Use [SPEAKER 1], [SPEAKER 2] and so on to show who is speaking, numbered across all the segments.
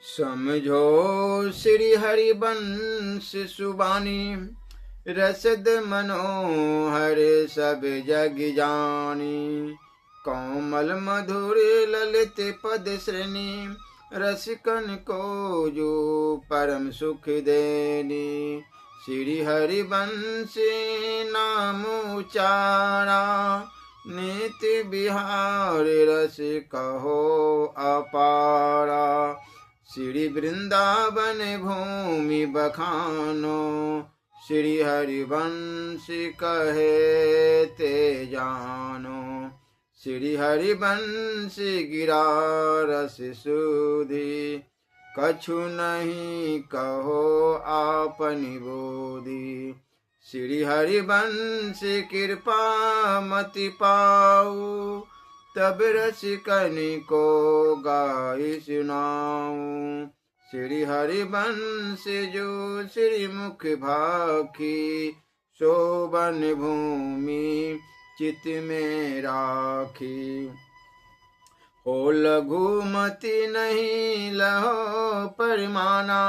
[SPEAKER 1] समझो श्री हरिवंश सुबानी, रसद मनोहर सब जग जानी। कोमल मधुर ललित पद श्रेणी, रसिकन को जो परम सुख देनी। श्री हरिवंश नाम उचारा, नित्य बिहार रस कहो अपारा। श्री वृंदावन भूमि बखानो, श्री हरिवंश कहे ते जानो। श्री हरिवंश गिरा रस सुधी, कछु नहीं कहो आपनी बोधी। श्री हरिवंश कृपा मति पाऊ, तब रसिकन को गाई सुनाऊं। श्री हरिवंश जो श्री मुख भाखी, शोभन भूमि चित में राखी। हो लघुमति नहीं लहो परिमाना,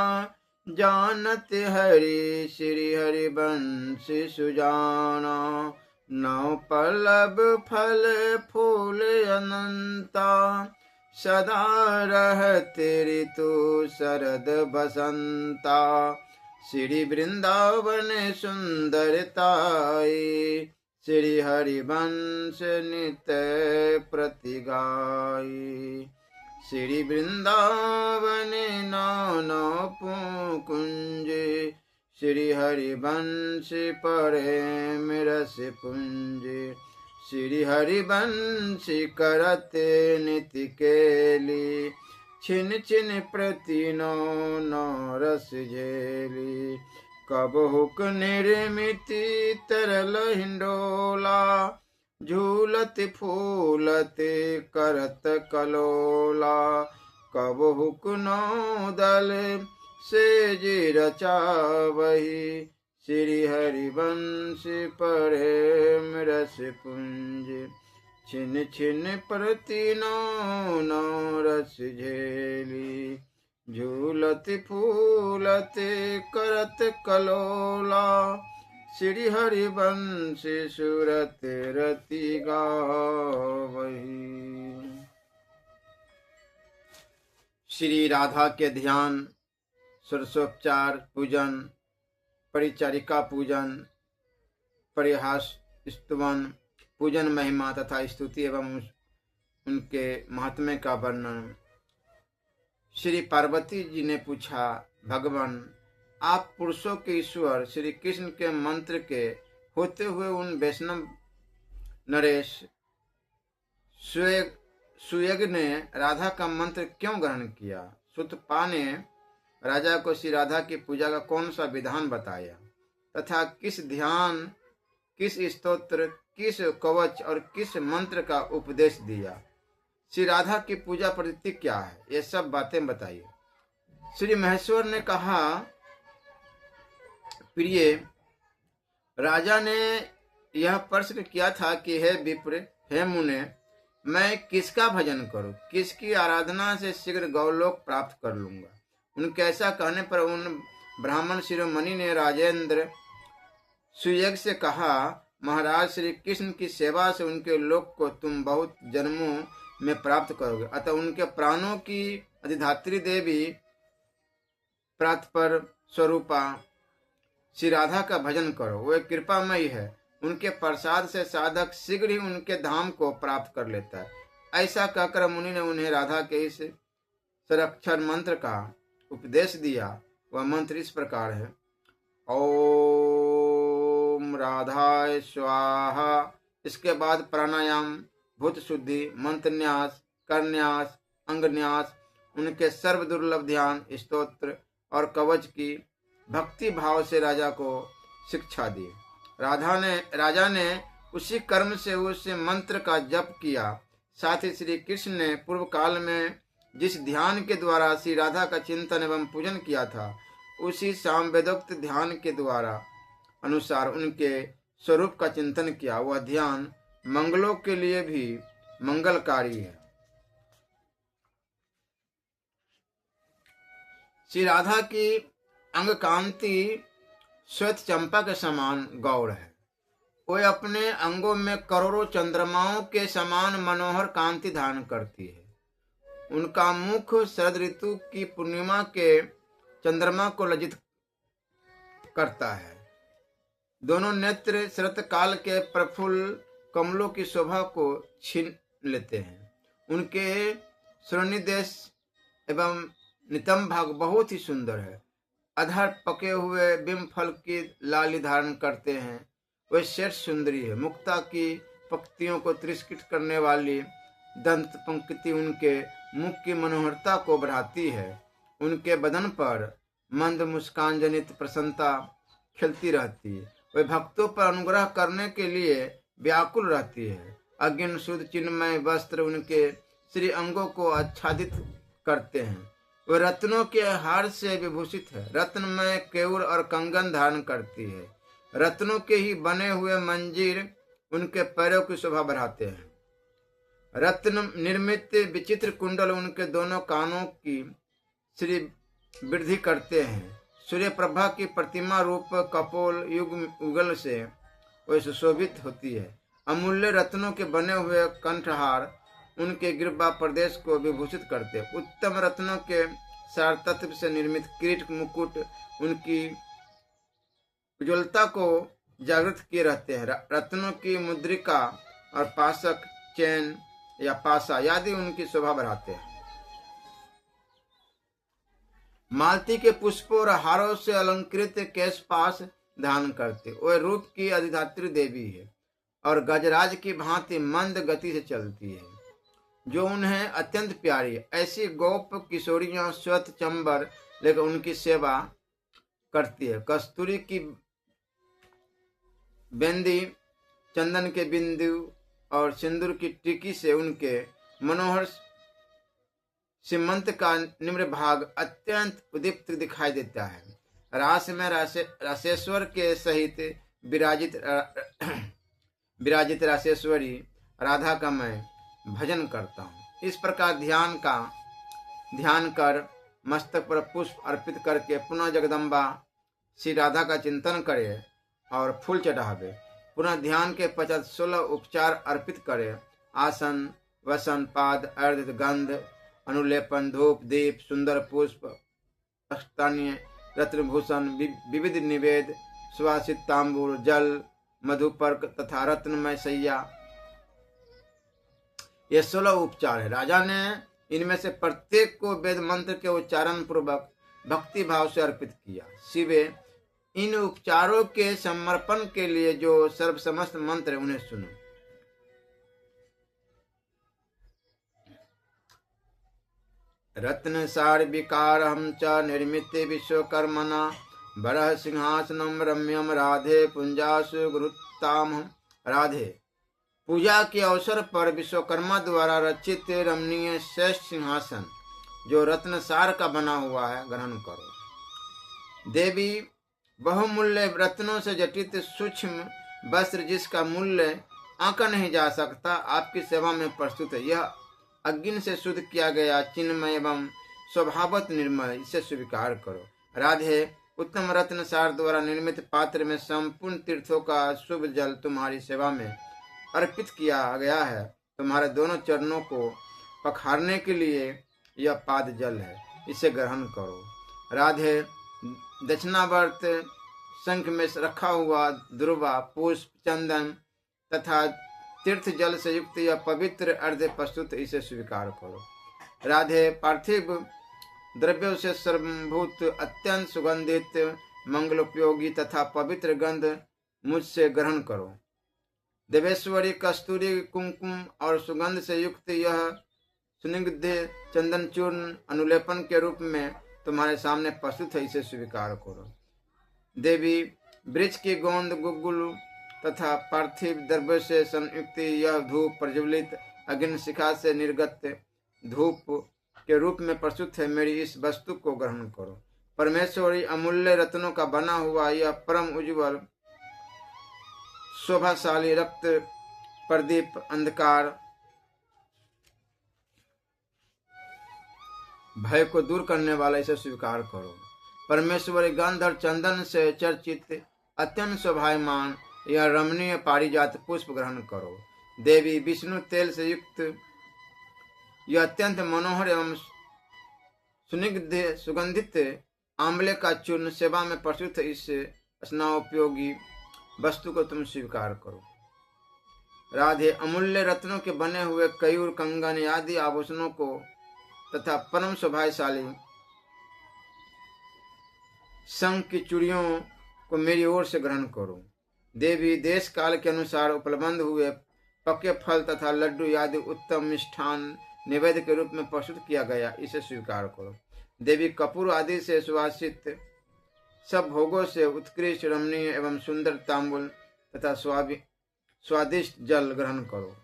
[SPEAKER 1] जानत हरि श्री हरिवंश सुजाना। नौ पल्लव फल फूल अनंता, सदा रहत ऋतु शरद बसंता। श्री वृंदावन सुंदरताई, श्री हरिवंश नित्य प्रति गाई। श्री वृंदावन नाना कुंज, श्री हरिवंश प्रेम रस पुंज। श्री हरिवंश करत नित्य केली, छिन छिन प्रति नौ नौ रस झेली। कब हुक निर्मित तरल हिंडोला, झूलत फूलत करत कलोला। कब हुक नौ दल सेज रचावही, श्री हरिवंश प्रेम रस पुंज। छिन छिन प्रति नौ नौ रस झेली, झूलत फूलत करत कलोला। श्री हरिवंश सुरत रति गावही। श्री राधा के ध्यान, षोडशोपचार पूजन, परिचारिका पूजन, परिहास स्तुवन, पूजन महिमा तथा स्तुति एवं उनके महात्म्य का वर्णन। श्री पार्वती जी ने पूछा, भगवान आप पुरुषों के ईश्वर श्री कृष्ण के मंत्र के होते हुए उन वैष्णव नरेश सुयग ने राधा का मंत्र क्यों ग्रहण किया? सुतपा ने राजा को श्री राधा की पूजा का कौन सा विधान बताया तथा किस ध्यान, किस स्तोत्र, किस कवच और किस मंत्र का उपदेश दिया? श्री राधा की पूजा पद्धति क्या है? ये सब बातें बताइए। श्री महेश्वर ने कहा, प्रिय राजा ने यह प्रश्न किया था कि हे विप्र, हे मुने, मैं किसका भजन करूं, किसकी आराधना से शीघ्र गौलोक प्राप्त कर लूंगा? उनके ऐसा कहने पर उन ब्राह्मण शिरोमणि ने राजेंद्र सुयग से कहा, महाराज श्री कृष्ण की सेवा से उनके लोक को तुम बहुत जन्मों में प्राप्त करोगे, अतः उनके प्राणों की अधिधात्री देवी प्रातपर स्वरूपा श्री राधा का भजन करो। वे कृपामयी है, उनके प्रसाद से साधक शीघ्र ही उनके धाम को प्राप्त कर लेता है। ऐसा कहकर मुनि ने उन्हें राधा के इस संरक्षण मंत्र का उपदेश दिया। वह मंत्र इस प्रकार है, ओम राधाय स्वाहा। इसके बाद प्राणायाम, भूत शुद्धि, मंत्र न्यास, करन्यास, अंगन्यास, उनके सर्व दुर्लभ ध्यान, स्तोत्र और कवच की भक्ति भाव से राजा को शिक्षा दी। राजा ने उसी कर्म से उस मंत्र का जप किया। साथ ही श्री कृष्ण ने पूर्व काल में जिस ध्यान के द्वारा श्री राधा का चिंतन एवं पूजन किया था, उसी सामवेदोक्त ध्यान के द्वारा अनुसार उनके स्वरूप का चिंतन किया। वह ध्यान मंगलों के लिए भी मंगलकारी है। श्री राधा की अंग कांति श्वेत चंपा के समान गौर है। वे अपने अंगों में करोड़ों चंद्रमाओं के समान मनोहर कांति धारण करती है। उनका मुख शरद ऋतु की पूर्णिमा के चंद्रमा को लज्जित करता है। दोनों नेत्र शरत काल के प्रफुल्ल कमलों की शोभा को छीन लेते हैं। उनके श्रोणिदेश एवं नितंब भाग बहुत ही सुंदर है। अधर पके हुए बिंब फल की लाली धारण करते हैं। वे श्रेष्ठ सुंदरी है। मुक्ता की पंक्तियों को तिरस्कृत करने वाली दंत पंक्ति उनके मुख की मनोहरता को बढ़ाती है। उनके बदन पर मंद मुस्कान जनित प्रसन्नता खिलती रहती है। वे भक्तों पर अनुग्रह करने के लिए व्याकुल रहती है। अज्ञान शुद्ध चिन्मय वस्त्र उनके श्री अंगों को आच्छादित करते हैं। वे रत्नों के हार से विभूषित है। रत्नमय केयूर और कंगन धारण करती है। रत्नों के ही बने हुए मंजीर उनके पैरों की शोभा बढ़ाते हैं। रत्न निर्मित विचित्र कुंडल उनके दोनों कानों की श्री वृद्धि करते हैं। सूर्य प्रभा की प्रतिमा रूप कपोल युगल से वे सुशोभित होती है। अमूल्य रत्नों के बने हुए कंठहार उनके गिरबा प्रदेश को विभूषित करते। उत्तम रत्नों के सार तत्व से निर्मित किरीट मुकुट उनकी उज्ज्वलता को जागृत किए रहते हैं। रत्नों की मुद्रिका और पाशक चैन या पासा आदि उनकी शोभा बढ़ाते हैं। मालती के पुष्पों और हारों से अलंकृत केश पास धारण करते। वह रूप की अधिधात्री देवी है और गजराज की भांति मंद गति से चलती है, जो उन्हें अत्यंत प्यारी है। ऐसी गोप किशोरियां श्वेत चंबर लेकर उनकी सेवा करती है। कस्तूरी की बेंदी, चंदन के बिंदु और सिंदूर की टिकी से उनके मनोहर सीमंत का निम्न भाग अत्यंत उदीप्त दिखाई देता है। रास में रासेश्वर के सहित विराजित रासेश्वरी राधा का मैं भजन करता हूँ। इस प्रकार ध्यान कर मस्तक पर पुष्प अर्पित करके पुनः जगदम्बा श्री राधा का चिंतन करे और फूल चढ़ावे। पुनः ध्यान के पश्चात 16 उपचार अर्पित करे। आसन, वसन, पाद, अर्ध, गंध, अनुलेपन, धूप, दीप, सुंदर पुष्प, अष्टान्य रत्नभूषण, विविध निवेद, सुवासित तांबूल, जल, मधुपर्क तथा रत्नमय सैया, ये 16 उपचार है। राजा ने इनमें से प्रत्येक को वेद मंत्र के उच्चारण पूर्वक भक्ति भाव से अर्पित किया। शिवे इन उपचारों के समर्पण के लिए जो सर्वसमस्त मंत्र उन्हें सुनो। रत्न सार विकार हम च निर्मित विश्वकर्मणा बरह सिंहासनम रम्यम राधे पुंजासु गुरुताम। राधे, पूजा के अवसर पर विश्वकर्मा द्वारा रचित रमणीय श्रेष्ठ सिंहासन जो रत्न सार का बना हुआ है ग्रहण करो। देवी, बहुमूल्य रत्नों से जटित सूक्ष्म वस्त्र जिसका मूल्य आंका नहीं जा सकता, आपकी सेवा में प्रस्तुत है। यह अग्नि से शुद्ध किया गया चिन्मय एवं स्वभावत निर्मल, इसे स्वीकार करो। राधे, उत्तम रत्न सार द्वारा निर्मित पात्र में संपूर्ण तीर्थों का शुभ जल तुम्हारी सेवा में अर्पित किया गया है। तुम्हारे दोनों चरणों को पखारने के लिए यह पाद जल है, इसे ग्रहण करो। राधे, दक्षिणावर्त शंख में रखा हुआ दुर्वा, पुष्प, चंदन तथा तीर्थ जल से युक्त यह पवित्र अर्ध प्रस्तुत, इसे स्वीकार करो। राधे, पार्थिव द्रव्यों से सर्वभूत अत्यंत सुगंधित मंगलोपयोगी तथा पवित्र गंध मुझसे ग्रहण करो। देवेश्वरी, कस्तूरी, कुमकुम और सुगंध से युक्त यह सुनिग्ध चंदन चूर्ण अनुलेपन के रूप में तुम्हारे सामने प्रस्तुत है, इसे स्वीकार करो। देवी, वृक्ष की गोंद, गुग्गुल तथा पार्थिव द्रव्य से संयुक्त यह धूप प्रज्वलित अग्नि शिखा से निर्गत धूप के रूप में प्रस्तुत है, मेरी इस वस्तु को ग्रहण करो। परमेश्वरी, अमूल्य रत्नों का बना हुआ यह परम उज्ज्वल शोभाशाली रक्त प्रदीप अंधकार भय को दूर करने वाला, इसे स्वीकार करो। परमेश्वरी गंध और चंदन से चर्चित अत्यंत शोभायमान यह रमणीय पारिजात पुष्प ग्रहण करो। देवी विष्णु तेल से युक्त यह अत्यंत मनोहर एवं सुगंधित आंवले का चूर्ण सेवा में प्रस्तुत इस स्नानोपयोगी वस्तु को तुम स्वीकार करो। राधे, अमूल्य रत्नों के बने हुए कयूर, कंगन आदि आभूषणों को तथा परम शोभाशाली शंख की चूड़ियों को मेरी ओर से ग्रहण करो। देवी, देश काल के अनुसार उपलब्ध हुए पके फल तथा लड्डू आदि उत्तम मिष्ठान निवेद्य के रूप में प्रस्तुत किया गया, इसे स्वीकार करो। देवी, कपूर आदि से सुवासित सब भोगों से उत्कृष्ट, रमणीय एवं सुंदर तांबूल तथा स्वादिष्ट जल ग्रहण करो।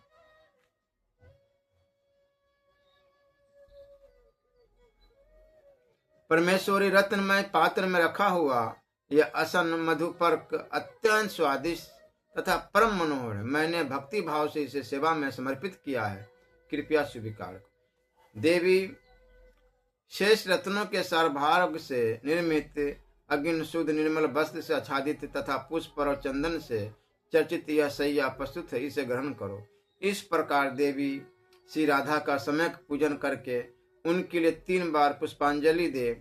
[SPEAKER 1] परमेश्वरी रत्नमय पात्र में रखा हुआ यह असन मधुपर्क अत्यंत स्वादिष्ट तथा परम मनोहर है। मैंने भक्ति भाव से इसे सेवा में समर्पित किया है, कृपया स्वीकार करो। देवी, शेष रत्नों के सरभाग से निर्मित अग्नि शुद्ध निर्मल वस्त्र से आच्छादित तथा पुष्प और चंदन से चर्चित यह सैया प्रस्तुत है, इसे ग्रहण करो। इस प्रकार देवी श्री राधा का सम्यक पूजन करके उनके लिए 3 बार पुष्पांजलि दे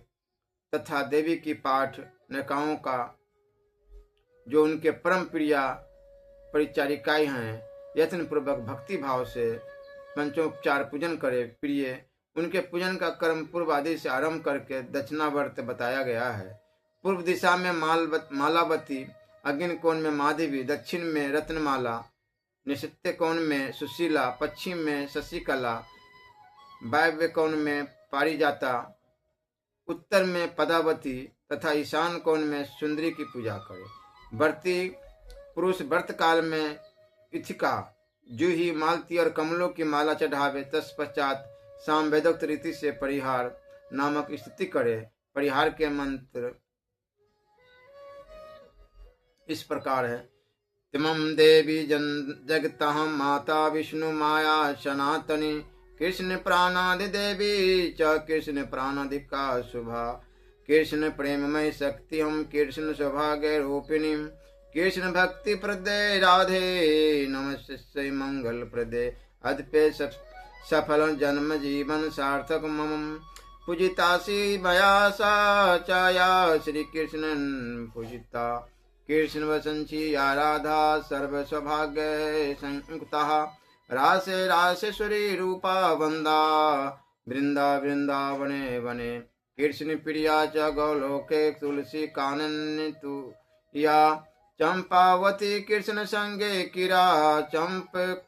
[SPEAKER 1] तथा देवी की पाठ नकाओं का जो उनके परम प्रिया परिचारिकाएं हैं यत्न पूर्वक भक्ति भाव से पंचोपचार पूजन करे। प्रिय, उनके पूजन का कर्म पूर्व आदि से आरंभ करके दक्षिणावर्त बताया गया है। पूर्व दिशा में मालावती, अग्नि कोण में माधवी, दक्षिण में रत्नमाला, निषिद्ध कोण में सुशीला, पश्चिम में शशिकला, वायव्य कोण में पारिजाता, उत्तर में पदावती तथा ईशान कोण में सुंदरी की पूजा करे। व्रती पुरुष व्रत काल में इथिका, जूही, मालती और कमलों की माला चढ़ावे। तत्पश्चात शाम वेदोक्त रीति से परिहार नामक स्तुति करे। परिहार के मंत्र इस प्रकार है। तिमं देवी जगतः माता विष्णु माया सनातनी, कृष्ण प्राणादि देवी च कृष्ण प्राणादि का शुभा, कृष्ण प्रेममय शक्ति हम कृष्ण सौभाग्य रूपिणी, कृष्ण भक्ति प्रदे राधे नमस्ते मंगल प्रदे, अद्भे सफल जन्म जीवन सार्थक मम, पूजितासी मया सा चाया श्री कृष्ण पूजिता, कृष्ण वसंची या राधा सर्व सौभाग्य संयुक्ता, रासे रासेश्वरी रूपा वंदा, वृंदा वृंदावने वने, कृष्ण प्रिया च गौलोके तुलसी कानन तु या, चंपावती कृष्ण संगे किरा चंपक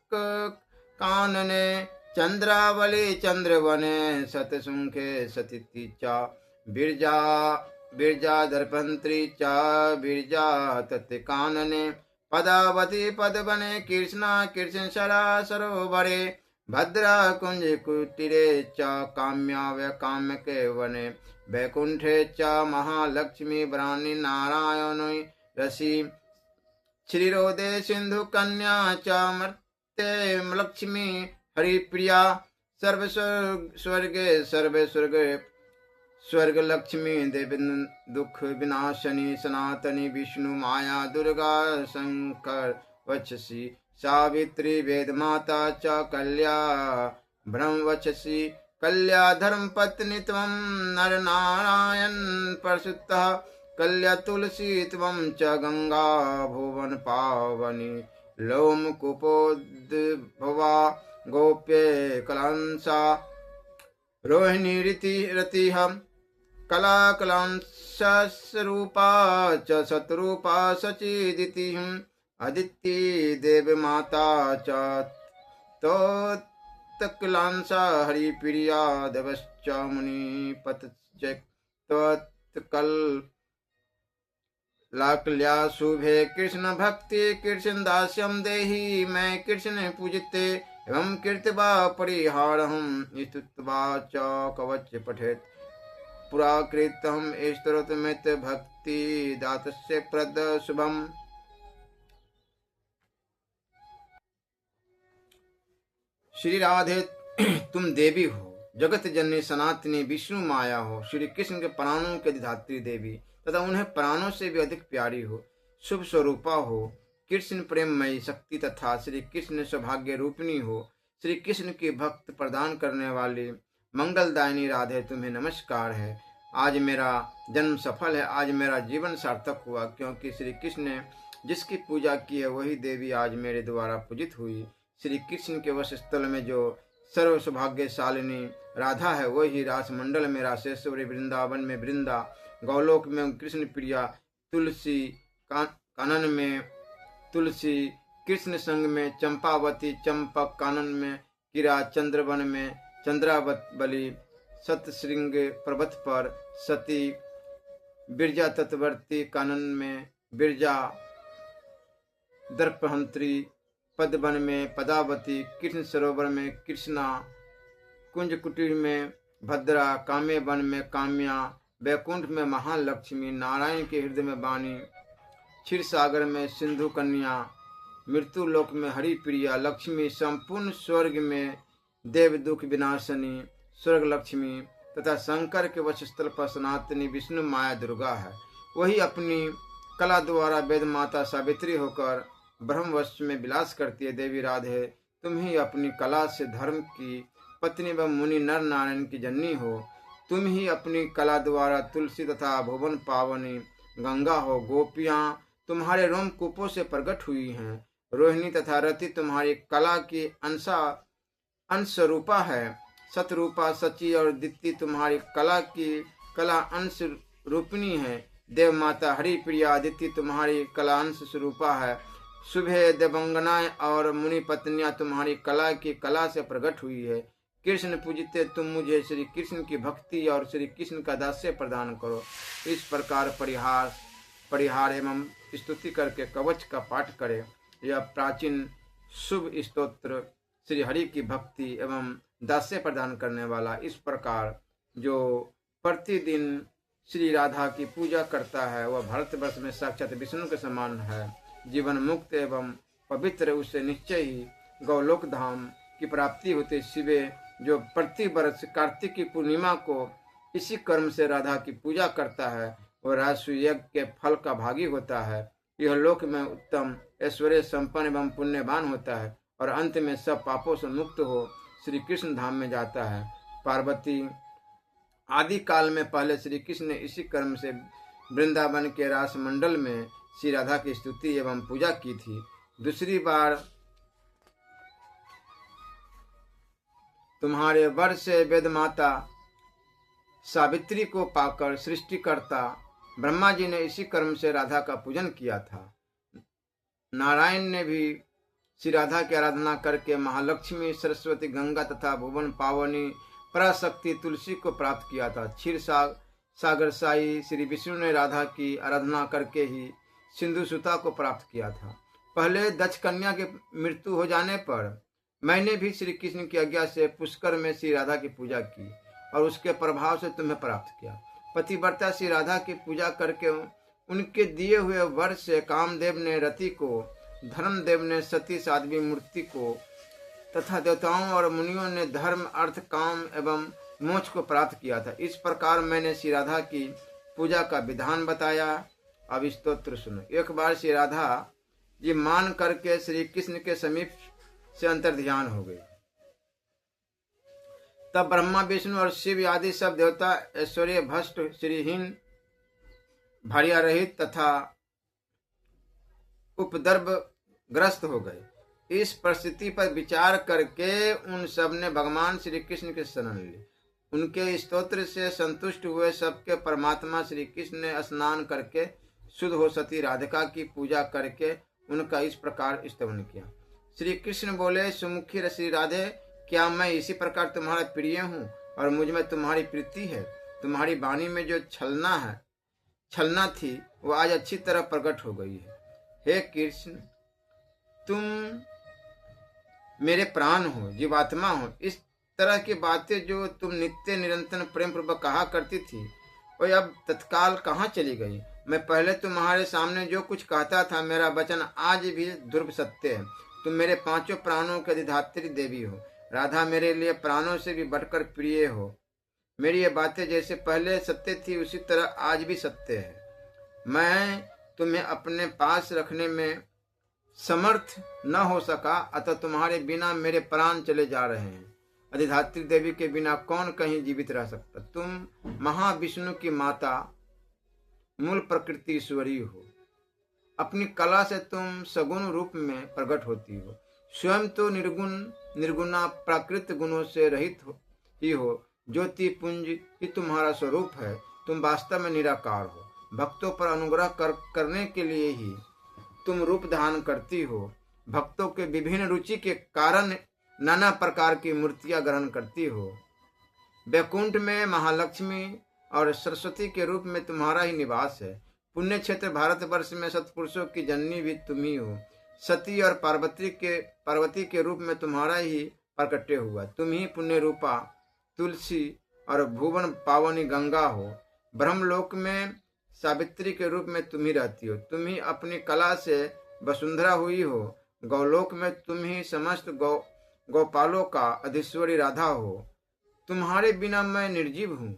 [SPEAKER 1] कानने, चंद्रावली चंद्रवने सतसुंखे सतिचा, बिरजा बिरजा दर्पंत्री चा बिरजा तत् कानने, पदावती पदवने कृष्णा कृष्ण शरा सरोवरे, भद्रा कुंज कुटीरे च काम्या व काम्य के वने, वैकुंठे च महालक्ष्मी ब्राह्मणी नारायण रसी, श्रीरोदे सिंधु कन्या च मर्त्य लक्ष्मी हरिप्रिया, सर्व स्वर्गे सर्व स्वर्ग स्वर्ग लक्ष्मी देवी दुख विनाशनी, सनातनी विष्णु माया दुर्गा शंकर वक्षसी, सावित्री वेद माता च कल्या ब्रह्म वक्षसी, कल्या धर्म पत्नी त्वं नर नारायण परसुतः, कल्या तुलसी त्वं च गंगा भुवन पावनी, लोम कुपोद्भवा गोप्ये कलांसा, रोहिणी रतिः कला कलांशरूपा च शतरूपा सचिदिति, अदिति देव माता च तोत्कलांसा, हरिप्रिया देवश्च मुनिपत त्वत्कल लाकल्या शुभे, कृष्ण भक्ति कृष्ण दास्यम देहि, मैं कृष्ण पूजिते एवं कीर्तिवा परिहारहं, स्तुत्वा च कवच पठेत्, पुराकृतम स्तोत्रमित भक्ति दातस्य प्रद शुभम। श्री राधे, तुम देवी हो जगत जननी सनातनी विष्णु माया हो, श्री कृष्ण के प्राणों के अधिधात्री देवी तथा उन्हें प्राणों से भी अधिक प्यारी हो, शुभ स्वरूपा हो, कृष्ण प्रेममयी शक्ति तथा श्री कृष्ण सौभाग्य रूपिणी हो, श्री कृष्ण की भक्त प्रदान करने वाली मंगलदायिनी राधे तुम्हें नमस्कार है। आज मेरा जन्म सफल है, आज मेरा जीवन सार्थक हुआ, क्योंकि श्री कृष्ण ने जिसकी पूजा की है वही देवी आज मेरे द्वारा पूजित हुई। श्री कृष्ण के वश स्थल में जो सर्व सौभाग्यशालिनी राधा है वही रास मंडल में रासेश्वरी, वृंदावन में वृंदा, गौलोक में कृष्ण प्रिया, तुलसी कानन में तुलसी, कृष्ण संग में चंपावती, चंपक कानन में किरा, चंद्रवन में चंद्रावली, सतश्रृंग पर्वत पर सती, बिरजा तटवर्ती कानन में बिरजा, दर्पहंत्री, पदवन में पदावती, कृष्ण सरोवर में कृष्णा, कुंज कुटीर में भद्रा, कामे वन में काम्या, वैकुंठ में महालक्ष्मी, नारायण के हृदय में वाणी, क्षीर सागर में सिंधु कन्या, मृत्यु लोक में हरि प्रिया लक्ष्मी, संपूर्ण स्वर्ग में देव दुख विनाशनी स्वर्ग लक्ष्मी तथा शंकर के वश स्थल पर सनातनी विष्णु माया दुर्गा है। वही अपनी कला द्वारा वेद माता सावित्री होकर ब्रह्मवश में विलास करती है। देवी राधे, तुम ही अपनी कला से धर्म की पत्नी व मुनि नर नारायण की जननी हो। तुम ही अपनी कला द्वारा तुलसी तथा भुवन पावनी गंगा हो। गोपियां तुम्हारे रोम कूपों से प्रकट हुई हैं। रोहिणी तथा रति तुम्हारी कला की अंश रूपा है। सतरूपा, सची और दित्ति तुम्हारी कला अंश रूपिणी है। देव माता हरि प्रिया दित्ति तुम्हारी कला अंश स्वरूपा है। सुबह देवंगनाएं और मुनि पत्नियां तुम्हारी कला की कला से प्रकट हुई है। कृष्ण पूजिते तुम मुझे श्री कृष्ण की भक्ति और श्री कृष्ण का दास्य प्रदान करो। इस प्रकार परिहार एवं स्तुति करके कवच का पाठ करे। यह प्राचीन शुभ स्तोत्र श्री हरि की भक्ति एवं दास्य प्रदान करने वाला। इस प्रकार जो प्रतिदिन श्री राधा की पूजा करता है वह भारतवर्ष में साक्षात विष्णु के समान है। जीवन मुक्त एवं पवित्र उसे निश्चय ही गौलोक धाम की प्राप्ति होती। शिवे जो प्रति वर्ष कार्तिक की पूर्णिमा को इसी कर्म से राधा की पूजा करता है वह राजसूय यज्ञ के फल का भागी होता है। यह लोक में उत्तम ऐश्वर्य संपन्न एवं पुण्यवान होता है और अंत में सब पापों से मुक्त हो श्री कृष्ण धाम में जाता है। पार्वती आदि काल में पहले श्री कृष्ण ने इसी कर्म से वृंदावन के रास मंडल में श्री राधा की स्तुति एवं पूजा की थी। दूसरी बार तुम्हारे वर से वेद माता सावित्री को पाकर सृष्टिकर्ता ब्रह्मा जी ने इसी कर्म से राधा का पूजन किया था। नारायण ने भी श्री राधा की आराधना करके महालक्ष्मी, सरस्वती, गंगा तथा भुवन पावनी पराशक्ति तुलसी को प्राप्त किया था। क्षीर सागर साई श्री विष्णु ने राधा की आराधना करके ही सिंधु सुता को प्राप्त किया था। पहले दक्ष कन्या की मृत्यु हो जाने पर मैंने भी श्री कृष्ण की आज्ञा से पुष्कर में श्री राधा की पूजा की और उसके प्रभाव से तुम्हें प्राप्त किया। पतिव्रता श्री राधा की पूजा करके उनके दिए हुए वर से कामदेव ने रति को, धर्मदेव ने सती साध्वी मूर्ति को तथा देवताओं और मुनियों ने धर्म, अर्थ, काम एवं मोक्ष को प्राप्त किया था। इस प्रकार मैंने श्री राधा की पूजा का विधान बताया। अब स्तोत्र सुनो। एक बार श्री राधा जी मान करके श्री कृष्ण के समीप से अंतर ध्यान हो गई। तब ब्रह्मा, विष्णु और शिव आदि सब देवता ऐश्वर्य भ्रष्ट, श्रीहीन, भार्या रहित तथा उपद्रव ग्रस्त हो गए। इस परिस्थिति पर विचार करके उन सब ने भगवान श्री कृष्ण के शरण ली। उनके स्तोत्र से संतुष्ट हुए सबके परमात्मा श्री कृष्ण ने स्नान करके शुद्ध हो सती राधिका की पूजा करके उनका इस प्रकार स्तवन किया। श्री कृष्ण बोले, सुमुखी श्री राधे, क्या मैं इसी प्रकार तुम्हारा प्रिय हूँ और मुझ में तुम्हारी प्रीति है? तुम्हारी वाणी में जो छलना थी वो आज अच्छी तरह प्रकट हो गई है। हे कृष्ण, तुम मेरे प्राण हो, जीवात्मा हो। इस तरह की बातें जो तुम नित्य निरंतर प्रेम पूर्वक कहा करती थी वो अब तत्काल कहाँ चली गई? मैं पहले तुम्हारे सामने जो कुछ कहता था मेरा वचन आज भी ध्रुव सत्य है। तुम मेरे पांचों प्राणों के अधिधात्री देवी हो। राधा मेरे लिए प्राणों से भी बढ़कर प्रिय हो। मेरी ये बातें जैसे पहले सत्य थी उसी तरह आज भी सत्य है। मैं तुम्हें अपने पास रखने में समर्थ न हो सका, अतः तुम्हारे बिना मेरे प्राण चले जा रहे हैं। अधिधात्री देवी के बिना कौन कहीं जीवित रह सकता। तुम महाविष्णु की माता, मूल प्रकृति ईश्वरी हो। अपनी कला से तुम सगुण रूप में प्रकट होती हो। स्वयं तो निर्गुण निर्गुणा प्राकृत गुणों से रहित ही हो। ज्योति पुंज ही तुम्हारा स्वरूप है। तुम वास्तव में निराकार हो। भक्तों पर अनुग्रह करने के लिए ही तुम रूप धारण करती हो। भक्तों के विभिन्न रुचि के कारण नाना प्रकार की मूर्तियां ग्रहण करती हो। वैकुंठ में महालक्ष्मी और सरस्वती के रूप में तुम्हारा ही निवास है। पुण्य क्षेत्र भारतवर्ष में सत्पुरुषों की जननी भी तुम ही हो। सती और पार्वती के रूप में तुम्हारा ही प्रकट्य हुआ। तुम ही पुण्य रूपा तुलसी और भुवन पावनी गंगा हो। ब्रह्मलोक में सावित्री के रूप में तुम ही रहती हो। तुम ही अपनी कला से वसुंधरा हुई हो। गौलोक में तुम ही समस्त गोपालों का अधीश्वरी राधा हो। तुम्हारे बिना मैं निर्जीव हूँ,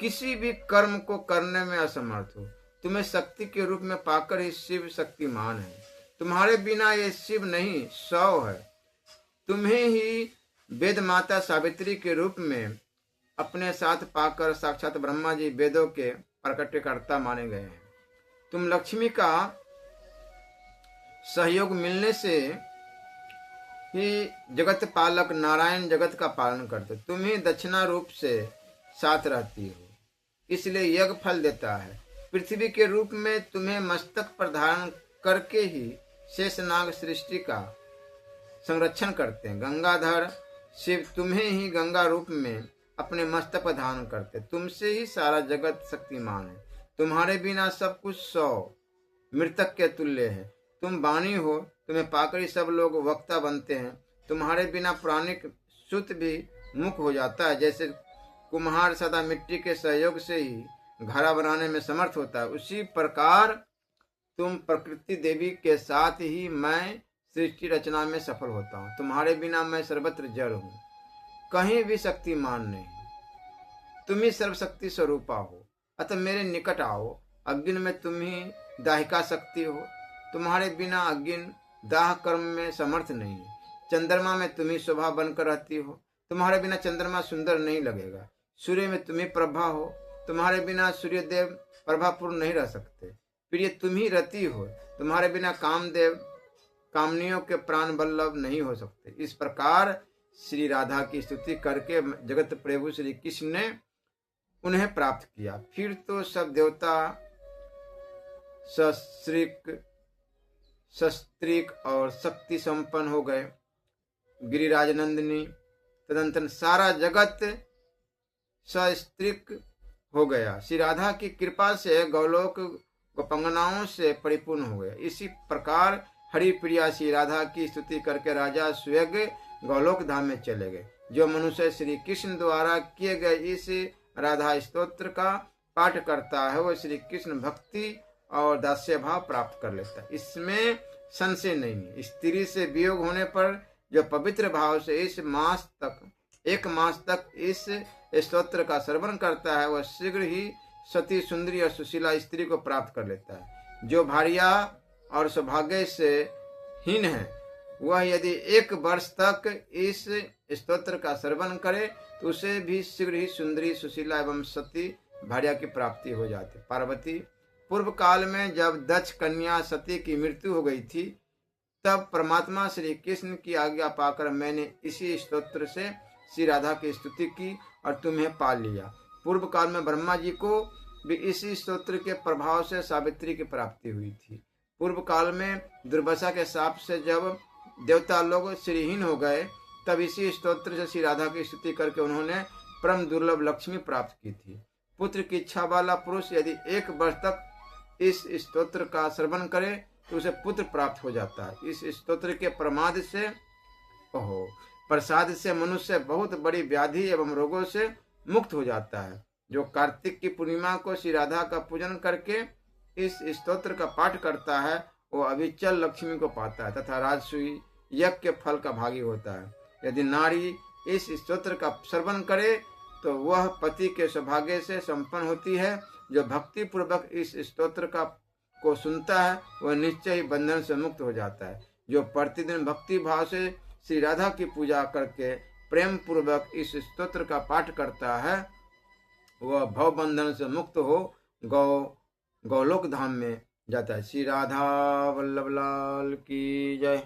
[SPEAKER 1] किसी भी कर्म को करने में असमर्थ हो। तुम्हें शक्ति के रूप में पाकर ही शिव शक्तिमान है। तुम्हारे बिना ये शिव नहीं, सौ है। तुम्हें ही वेद माता सावित्री के रूप में अपने साथ पाकर साक्षात ब्रह्मा जी वेदों के प्रकटकर्ता माने गए हैं। तुम लक्ष्मी का सहयोग मिलने से ही जगत पालक नारायण जगत का पालन करते। तुम ही दक्षिणा रूप से साथ रहती हो, इसलिए यज्ञ फल देता है। पृथ्वी के रूप में तुम्हें मस्तक पर धारण करके ही शेषनाग सृष्टि का संरक्षण करते हैं। गंगाधर शिव तुम्हें ही गंगा रूप में अपने मस्तक पर धारण करते। तुमसे ही सारा जगत शक्तिमान है। तुम्हारे बिना सब कुछ सौ मृतक के तुल्य है। तुम वाणी हो, तुम्हें पाकर ही सब लोग वक्ता बनते हैं। तुम्हारे बिना पुराणिक सूत भी मुख हो जाता है। जैसे कुम्हार सदा मिट्टी के सहयोग से ही घड़ा बनाने में समर्थ होता है, उसी प्रकार तुम प्रकृति देवी के साथ ही मैं सृष्टि रचना में सफल होता हूँ। तुम्हारे बिना मैं सर्वत्र जड़ हूँ, कहीं भी शक्तिमान नहीं। तुम ही सर्वशक्ति स्वरूपा हो, अतः मेरे निकट आओ। अग्नि में तुम ही दाहिका शक्ति हो। तुम्हारे बिना अग्नि दाह कर्म में समर्थ नहीं है। चंद्रमा में तुम ही शोभा बनकर रहती हो। तुम्हारे बिना चंद्रमा सुंदर नहीं लगेगा। सूर्य में तुम ही प्रभा हो। तुम्हारे बिना सूर्यदेव प्रभापूर्ण नहीं रह सकते। प्रिय तुम ही रति हो। तुम्हारे बिना कामदेव कामनियों के प्राण वल्लभ नहीं हो सकते। इस प्रकार श्री राधा की स्तुति करके जगत प्रभु श्री कृष्ण ने उन्हें प्राप्त किया। फिर तो सब देवता शस्त्रिक और शक्ति संपन्न हो गए। गिरिराज नंदिनी तदंतर सारा जगत सस्त्रिक हो गया। श्री राधा की कृपा से गौलोक गोपंगनाओं से परिपूर्ण हो गया। इसी प्रकार हरि प्रिया श्री राधा की स्तुति करके राजा स्वयं गौलोक धाम में चले गए। जो मनुष्य श्री कृष्ण द्वारा किए गए इस राधा स्तोत्र का पाठ करता है वह श्री कृष्ण भक्ति और दास्य भाव प्राप्त कर लेता है। इसमें संशय नहीं है। स्त्री से वियोग होने पर जो पवित्र भाव से एक मास तक इस स्तोत्र का श्रवण करता है वह शीघ्र ही सती सुंदरी और सुशीला स्त्री को प्राप्त कर लेता है। जो भार्या और सौभाग्य से हीन है वह यदि 1 वर्ष तक इस स्तोत्र का श्रवण करे तो उसे भी शीघ्र ही सुंदरी सुशीला एवं सती भार्या की प्राप्ति हो जाती। पार्वती, पूर्व काल में जब दक्ष कन्या सती की मृत्यु हो गई थी तब परमात्मा श्री कृष्ण की आज्ञा पाकर मैंने इसी स्तोत्र से श्री राधा की स्तुति की और तुम्हें पा लिया। पूर्व काल में ब्रह्मा जी को भी इसी स्तोत्र के प्रभाव से सावित्री की प्राप्ति हुई थी। पूर्व काल में दुर्वासा के शाप से जब देवता लोग श्रीहीन हो गए तब इसी स्तोत्र से श्री राधा की स्तुति करके उन्होंने परम दुर्लभ लक्ष्मी प्राप्त की थी। पुत्र की इच्छा वाला पुरुष यदि 1 वर्ष तक इस स्तोत्र का श्रवण करे तो उसे पुत्र प्राप्त हो जाता है। इस स्तोत्र के प्रसाद से मनुष्य बहुत बड़ी व्याधि एवं रोगों से मुक्त हो जाता है। जो कार्तिक की पूर्णिमा को श्री राधा का पूजन करके इस स्तोत्र का पाठ करता है वो अविचल लक्ष्मी को पाता है तथा राजसूय यज्ञ के फल का भागी होता है। यदि नारी इस स्तोत्र का श्रवण करे तो वह पति के सौभाग्य से संपन्न होती है। जो भक्ति पूर्वक इस स्तोत्र को सुनता है वह निश्चय ही बंधन से मुक्त हो जाता है। जो प्रतिदिन भक्ति भाव से श्री राधा की पूजा करके प्रेम पूर्वक इस स्तोत्र का पाठ करता है वह भव बंधन से मुक्त हो गौलोक धाम में जाता है। श्री राधा वल्लभ लाल की जय।